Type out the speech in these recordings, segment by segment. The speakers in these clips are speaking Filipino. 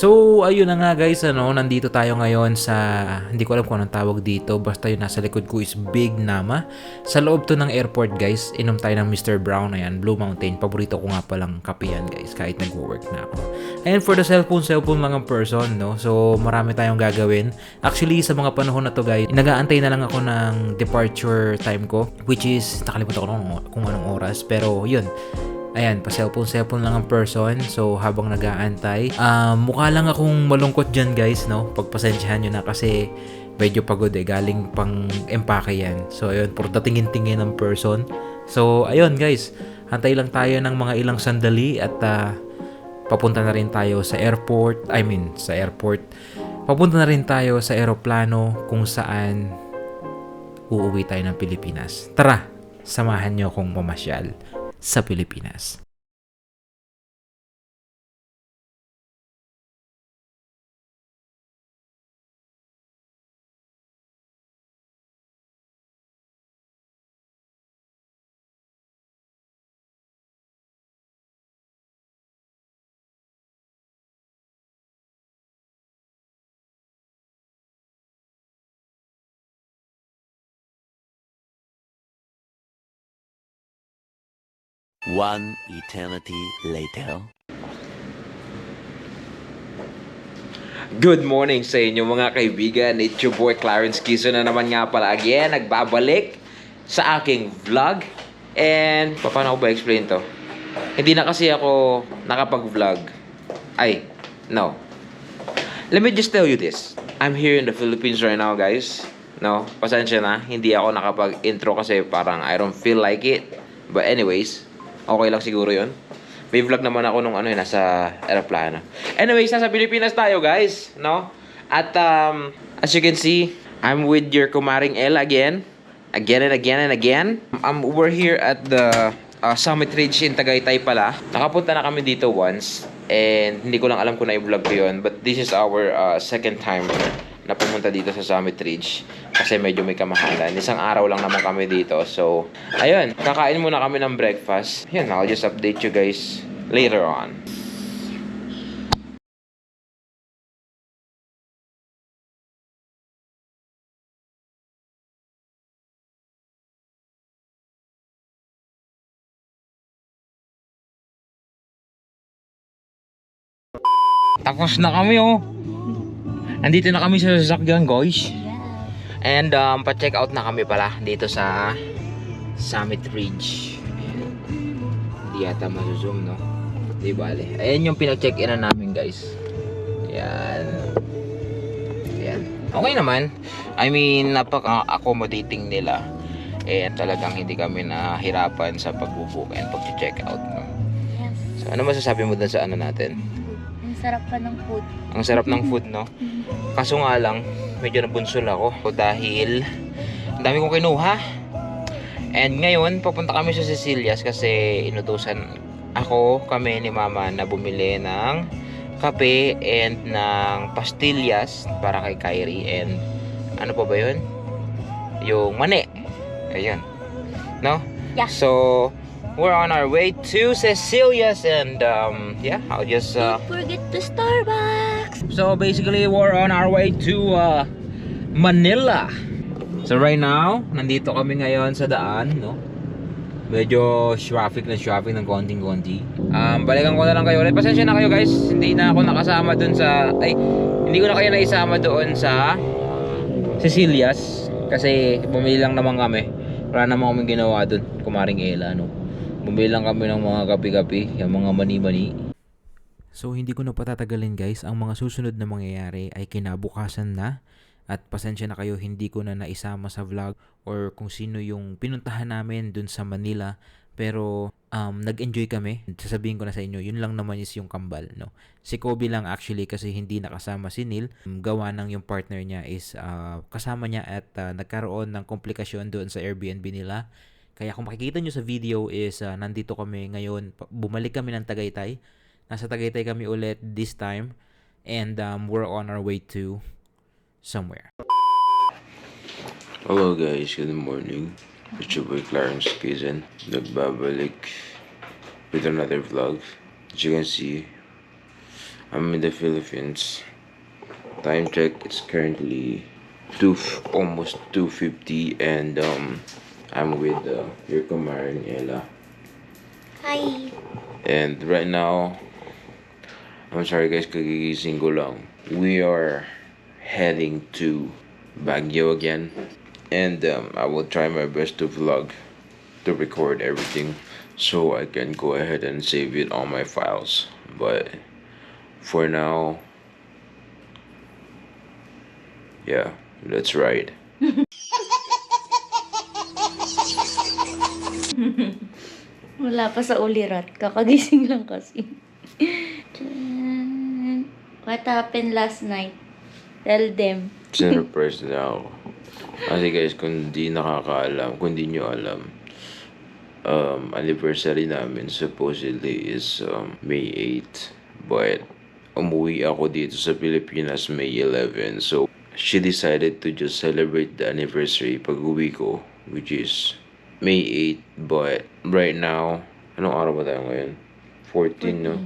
So, ayun na nga guys, nandito tayo ngayon sa, hindi ko alam kung anong tawag dito, basta yung nasa likod ko is Big Nama. Sa loob to ng airport guys, inom tayo ng Mr. Brown, ayan, Blue Mountain. Paborito ko nga palang kape yan guys, kahit nag-work na ako. And for the cellphone lang ang person, no? So, marami tayong gagawin. Actually, sa mga panahon na to guys, nag-aantay na lang ako ng departure time ko, which is, nakalimutan ko kung anong oras, pero yun. Ayan, pa-cellphone lang ang person. So, habang nag-aantay, mukha lang akong malungkot dyan guys, no? Pagpasensyahan nyo na kasi medyo pagod galing pang empake yan. So, ayun, puro tingin-tingin ng person. So, ayun guys, hantay lang tayo ng mga ilang sandali at papunta na rin tayo sa airport. Papunta na rin tayo sa eroplano kung saan uuwi tayo ng Pilipinas. Tara, samahan nyo akong mamasyal sa Pilipinas. One eternity later. Good morning sa inyo mga kaibigan. It's your boy Clarence Kiso na naman nga pala again. Nagbabalik sa aking vlog. And paano ko ba explain to? Hindi na kasi ako nakapag-vlog. No. Let me just tell you this. I'm here in the Philippines right now guys. No, pasensya na. Hindi ako nakapag-intro kasi parang I don't feel like it. But anyways, okay lang siguro yun. May vlog naman ako nung nasa aeroplano. Anyways, nasa Pilipinas tayo guys, no? At as you can see, I'm with your kumaring El again. Again and again and again. We're here at the Summit Ridge in Tagaytay pala. Nakapunta na kami dito once. And hindi ko lang alam kung na-vlog ko yun. But this is our second time na pumunta dito sa Summit Ridge kasi medyo may kamahalan. Isang araw lang naman kami dito. So, ayun, kakain muna kami ng breakfast. Yun, I'll just update you guys later on. Tapos na kami Nandito na kami sa sasakyan guys. And pa-check out na kami pala dito sa Summit Ridge. Hindi yata mazoom no. Di bale. Ayan yung pinag-check-in na namin guys. Ayan. Okay naman. I mean, napaka-accommodating nila. Talagang hindi kami nahirapan sa pag-book and pag-check out no. Yes. So ano masasabi mo dun sa natin? Ang sarap pa ng food. Ang sarap ng food no. Kaso nga lang, medyo nabunsol ako dahil ang dami kong kinuha. And ngayon, papunta kami sa Cecilias kasi inutusan kami ni Mama na bumili ng kape and ng pastillas para kay Kyrie. And ano pa ba yun? Yung mani. Ayun. No? Yeah. So, we're on our way to Cecilias and yeah, I'll just Don't forget the Starbucks. so basically we're on our way to Manila. So right now, nandito kami ngayon sa daan, no? Medyo traffic ng konting-konti. Balikan ko na lang kayo ulit. Pasensya na kayo guys, hindi na ako nakasama dun sa hindi ko na kayo naisama doon sa Cecilias kasi bumili lang naman kami. Wala naman kaming ginawa dun, kumaring Ela, no? Bumili lang kami ng mga kape-kape, yung mga mani-mani. So hindi ko na patatagalin guys, ang mga susunod na mangyayari ay kinabukasan na. At pasensya na kayo, hindi ko na naisama sa vlog or kung sino yung pinuntahan namin dun sa Manila. Pero nag-enjoy kami. Sasabihin ko na sa inyo, yun lang naman is yung kambal, no? Si Kobe lang actually kasi hindi nakasama si Neil. Gawa ng yung partner niya is kasama niya at nagkaroon ng komplikasyon doon sa Airbnb nila. Kaya kung makikita nyo sa video is nandito kami ngayon. Bumalik kami ng Tagaytay. Nasa Tagaytay kami ulit this time. And we're on our way to somewhere. Hello guys, good morning. It's your boy Clarence Kizan. Nagbabalik with another vlog. As you can see, I'm in the Philippines. Time check, it's currently almost 2:50, and I'm with your Kumar and Ella. Hi. And right now, I'm sorry guys, kagigising ko lang. We are heading to Baguio again. And I will try my best to vlog, to record everything, so I can go ahead and save it on my files. But for now, yeah, let's ride. Wala pa sa ulirat. Kakagising lang kasi. What happened last night? Tell them. Sinurprise na ako. Kasi guys, kung di nakakaalam, kung di nyo alam, anniversary namin supposedly is May 8. But umuwi ako dito sa Pilipinas May 11. So, she decided to just celebrate the anniversary pag uwi ko, which is May 8. But right now, anong araw ba tayo ngayon? 14, no?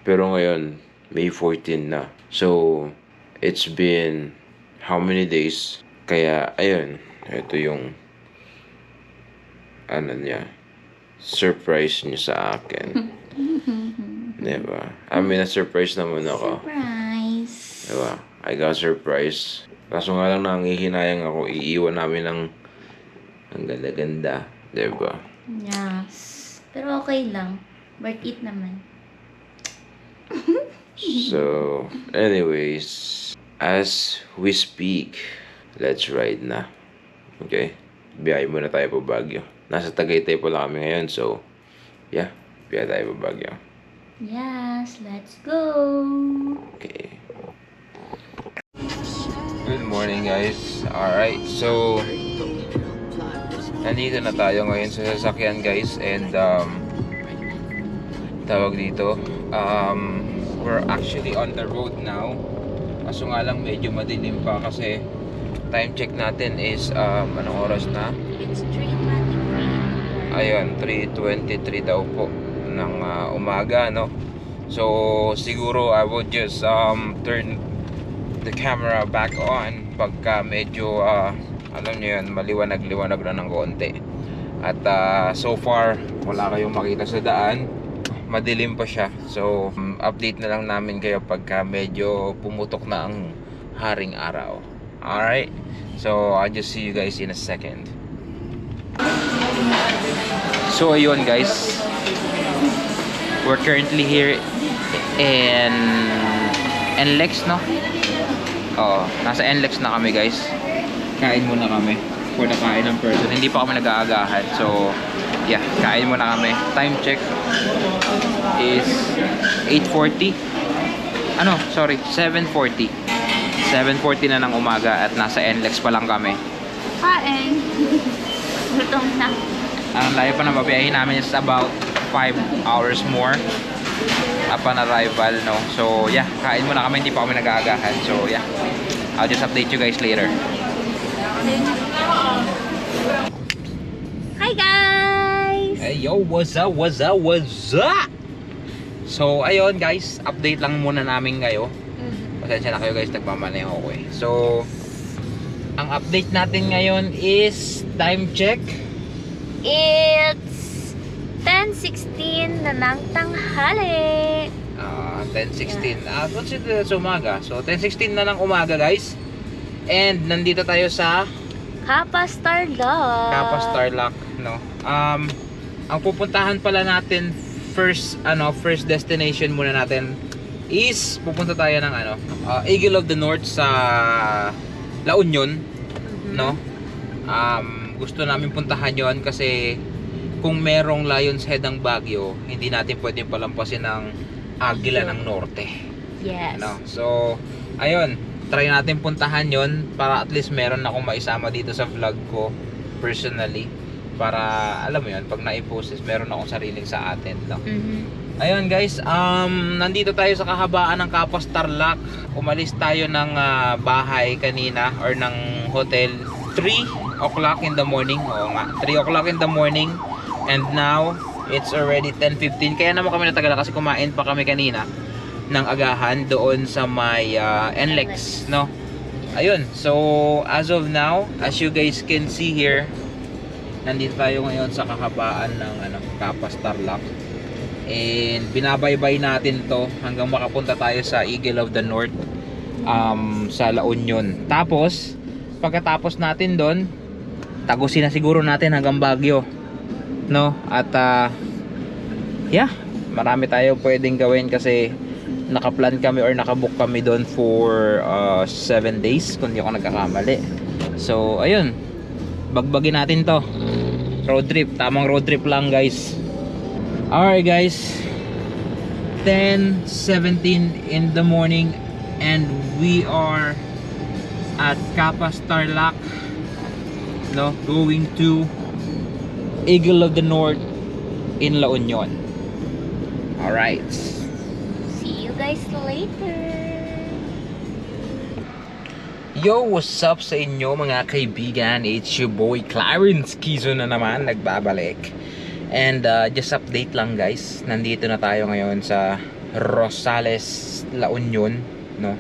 Pero ngayon, May 14 na. So, it's been how many days? Kaya, ayun, ito yung ano niya, surprise niya sa akin. Diba? I mean, na-surprise naman ako. Surprise. Diba? I got surprise. Kaso nga lang nangihinayang ako, iiwan namin ng ang ganda-ganda. Diba? Yes. Pero okay lang. Worth it naman. So, anyways, as we speak, let's ride na. Okay? Biyahe muna tayo pa Baguio. Nasa Tagaytay pa lang kami ngayon, so, yeah, biyahe tayo pa Baguio. Yes, let's go. Okay. Good morning guys. Alright, so nandito na tayo ngayon sa sasakyan guys. And tawag dito, we're actually on the road now. Kaso nga lang medyo madilim pa kasi time check natin is anong oras na? It's 3:23. Ayun, 3:23 daw po ng umaga, no? So siguro I will just turn the camera back on pagka medyo alam niyo yun, maliwanag-liwanag na ng konti. At so far wala kayong makita sa daan, madilim pa siya. So update na lang namin kayo pagka medyo pumutok na ang haring araw. Alright, so I'll just see you guys in a second. So ayun guys, we're currently here in NLEX, no? Oo, nasa NLEX na kami guys. Kain muna kami for the kain ng person. Hindi pa kami nag-aagahan. So yeah, kain muna kami. Time check is 8:40. Ano, sorry, 7:40. 7:40 na ng umaga at nasa NLEX pa lang kami. Kain. Gutom na. Ang layo pa na babiyahin namin is about 5 hours more upon arrival, no? So yeah, kain muna kami, hindi pa kami nag-aagahan. So yeah, I'll just update you guys later. Hi guys! Hey yo, what's up, what's up, what's up? So ayun guys, update lang muna namin kayo. Pasensya na kayo guys, nagmamaneho ako eh. So ang update natin ngayon is time check. It's 10:16 na ng tanghali. 10:16. Consider sa umaga. So 10:16 na ng umaga guys. And nandito tayo sa Kappa Starlock. Kappa Starlock, no. Ang pupuntahan pala natin first destination muna natin is pupunta tayo ng Eagle of the North sa La Union, no. Gusto namin puntahan yon kasi kung merong Lion's Head ang Baguio, hindi natin pwedeng palampasin ng Agila ng Norte. Yes. Ano? So, ayun, try natin puntahan yon para at least meron akong maisama dito sa vlog ko personally, para alam mo yun, pag na-post is meron akong sariling sa atin, no? Ayun guys, nandito tayo sa kahabaan ng Kappa Starlock. Umalis tayo ng bahay kanina or ng hotel 3 o'clock in the morning. Oo nga, 3 o'clock in the morning. And now, it's already 10:15. Kaya naman kami natagal kasi kumain pa kami kanina. ng agahan doon sa may NLEX, no? Ayun, so as of now, as you guys can see here, nandito tayo ngayon sa kahabaan ng Capas Tarlac. And binabaybay natin to hanggang makapunta tayo sa Eagle of the North, sa La Union. Tapos pagkatapos natin doon, tagusin na siguro natin hanggang Baguio, no? At yeah, marami tayo pwedeng gawin kasi nakaplan kami or nakabook kami doon for 7 days kung di ako nagkakamali. So ayun, bagbagin natin to. Road trip, tamang road trip lang guys. Alright guys, 10:17 in the morning and we are at Capas Tarlac, no, going to Eagle of the North in La Union. Alright, See you guys later. yo, what's up sa inyo mga kaibigan? It's your boy Clarence Kizo na naman, nagbabalik. And just update lang guys, nandito na tayo ngayon sa Rosales, La Union, no?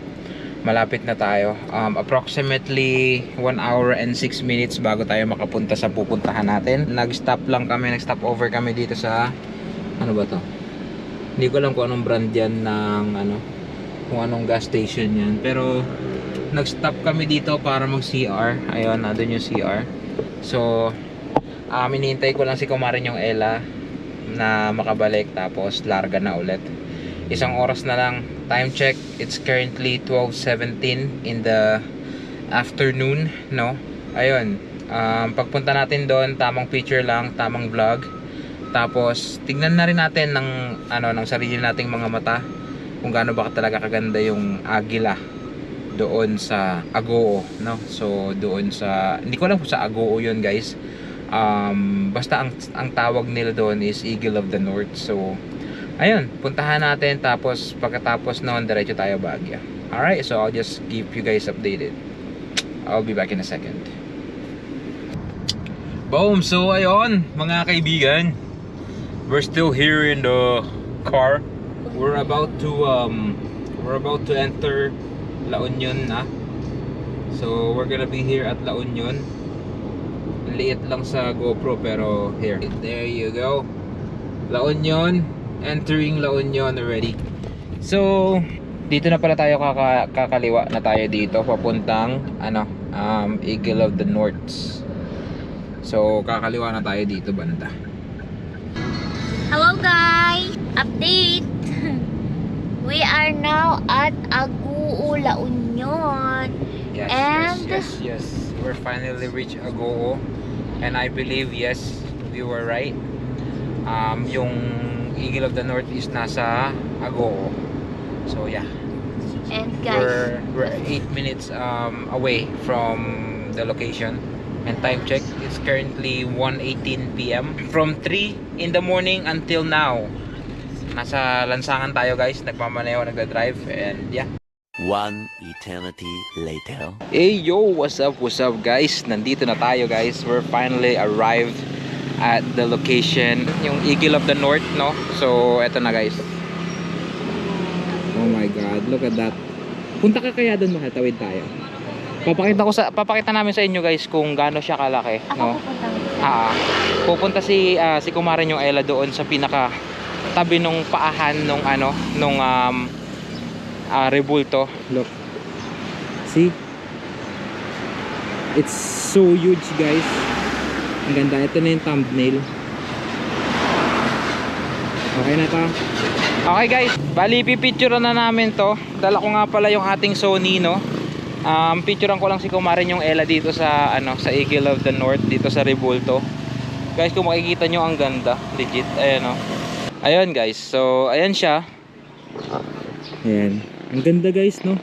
Malapit na tayo, approximately 1 hour and 6 minutes bago tayo makapunta sa pupuntahan natin. Nag-stop over kami dito sa, ano ba to? Hindi ko alam kung anong brand yan ng kung anong gas station yan, pero nag-stop kami dito para mag-CR. Ayun, nandun yung CR. So hinihintay ko lang si Kumarin yung Ella na makabalik, tapos larga na ulit. Isang oras na lang. Time check, it's currently 12:17 in the afternoon, no? Ayun, pagpunta natin doon, tamang picture lang, tamang vlog. Tapos tignan na rin natin ng ng sarili nating mga mata kung gaano ba talaga kaganda yung agila doon sa Agoo, no? So doon sa, hindi ko alam kung sa Agoo yun guys. Basta ang tawag nila doon is Eagle of the North. So ayun, puntahan natin, tapos pagkatapos noon diretso tayo Baguio. Alright, so I'll just keep you guys updated. I'll be back in a second. Boom! So ayun mga kaibigan, we're still here in the car. We're about to enter La Union na. So we're gonna be here at La Union. Liit lang sa GoPro pero here, there you go, La Union, entering La Union already. So dito na pala tayo, kakaliwa na tayo dito papuntang Eagle of the North. So kakaliwa na tayo dito banda. Hello guys! Update! We are now at Agoo, La Union. Yes, And yes. We're finally reached Agoo. And I believe, yes, we were right. Yung Eagle of the North is nasa Agoo. So yeah. And guys, We're 8 minutes away from the location. And time check, it's currently 1:18 PM. From 3 in the morning until now, nasa lansangan tayo guys, nagmamaneho, nagda-drive, and yeah. One eternity later. Hey yo, what's up guys? Nandito na tayo guys. We're finally arrived at the location, yung Eagle of the North, no? So eto na guys. Oh my god, look at that. Punta ka kaya doon, makatawid tayo. Papakita namin sa inyo guys kung gaano siya kalaki, no? Pupunta si Kumarin yung Ella doon sa pinaka tabi nung paahan nung Rebulto. Look, see, it's so huge guys. Ang ganda. Ito na yung thumbnail. Okay na to. Okay guys, bali pipicture na namin to. Dala ko nga pala yung ating Sony, no. Picturean ko lang si Kumarin yung Ella dito sa sa Eagle of the North, dito sa Rebulto. Guys, kung makikita nyo, ang ganda, legit. Ayan, no. Ayun guys, so ayan siya. Ayan. Ang ganda guys, no?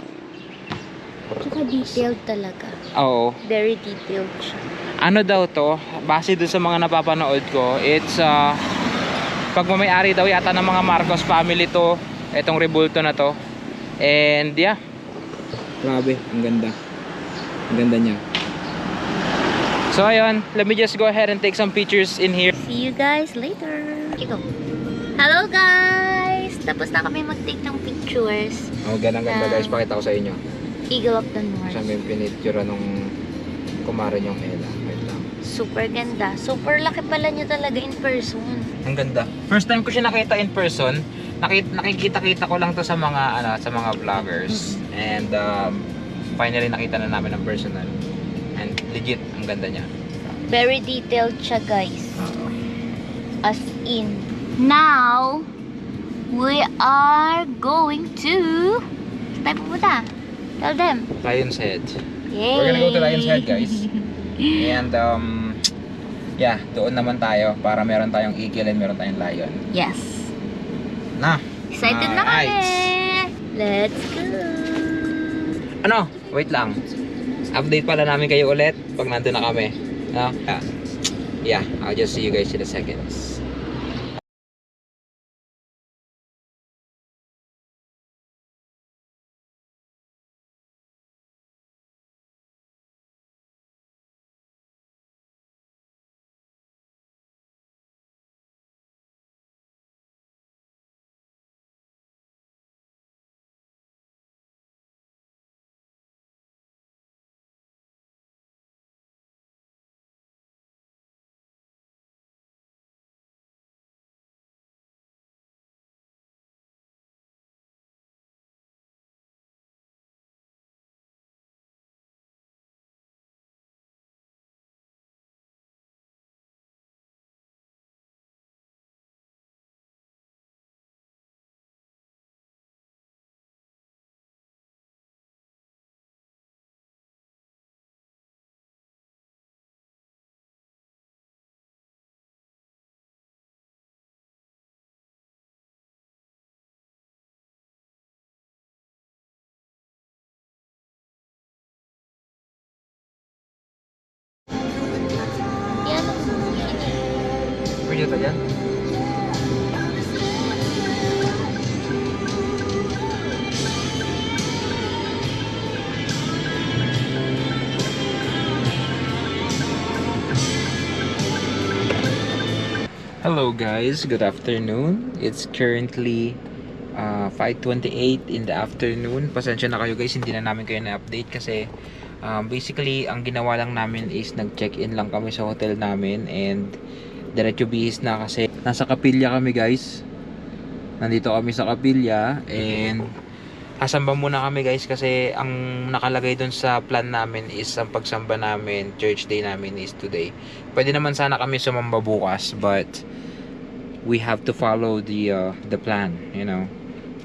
tsaka detailed talaga. Oo. Very detailed siya. Ano daw to, base dun sa mga napapanood ko, it's pagmamayari daw yata ng mga Marcos family to, etong Rebulto na to. And yeah, grabe, ang ganda. Ang ganda niya. So ayun, let me just go ahead and take some pictures in here. See you guys later. You go. Hello guys! Tapos na kami mag-take ng pictures. Oh, ganda guys, pakita ko sa inyo. Eagle of the North. Saan yung pinitura nung kumare niyong Ella. Wait lang. Super ganda. Super laki pala niya talaga in person. Ang ganda. First time ko siya nakita in person. Nakikita-kita ko lang to sa mga sa mga vloggers. And finally nakita na namin ng personal. And legit, ang ganda niya. Very detailed siya, guys. As in. Now, we are going to... Saan tayo pupunta? Tell them. Lion's Head. Yay! We're gonna go to Lion's Head, guys. And yeah, doon naman tayo para meron tayong eagle and meron tayong lion. Yes. Na. Excited na kami! Alright. Let's go! Ano? Wait lang. Update pala namin kayo ulit pag nandun na kami. No? Yeah, I'll just see you guys in a second. Yan. Pwede tayo dyan? Hello guys, good afternoon. It's currently 5:28 in the afternoon. Pasensya na kayo guys, hindi na namin kayo na-update kasi basically ang ginawa lang namin is nag-check-in lang kami sa hotel namin and diretso bihis na kasi nasa Kapilya kami guys. Nandito kami sa Kapilya and sasamba muna kami guys kasi ang nakalagay dun sa plan namin is ang pagsamba namin, church day namin is today. Pwede naman sana kami sumamba bukas but we have to follow the plan, you know.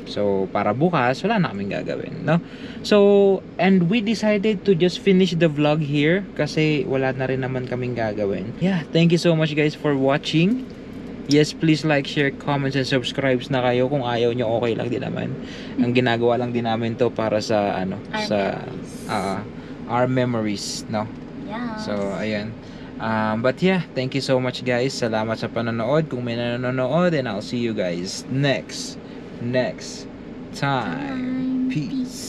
So para bukas wala na kaming gagawin, no? So and we decided to just finish the vlog here kasi wala na rin naman kaming gagawin. Yeah, thank you so much guys for watching. Yes, please like, share, comments, and subscribes na kayo. Kung ayaw nyo, okay lang din naman. Ang ginagawa lang din namin to para sa, our memories, no? Yeah. So, ayan. But yeah, thank you so much guys. Salamat sa panonood. Kung may nanonood, and I'll see you guys next time. Peace.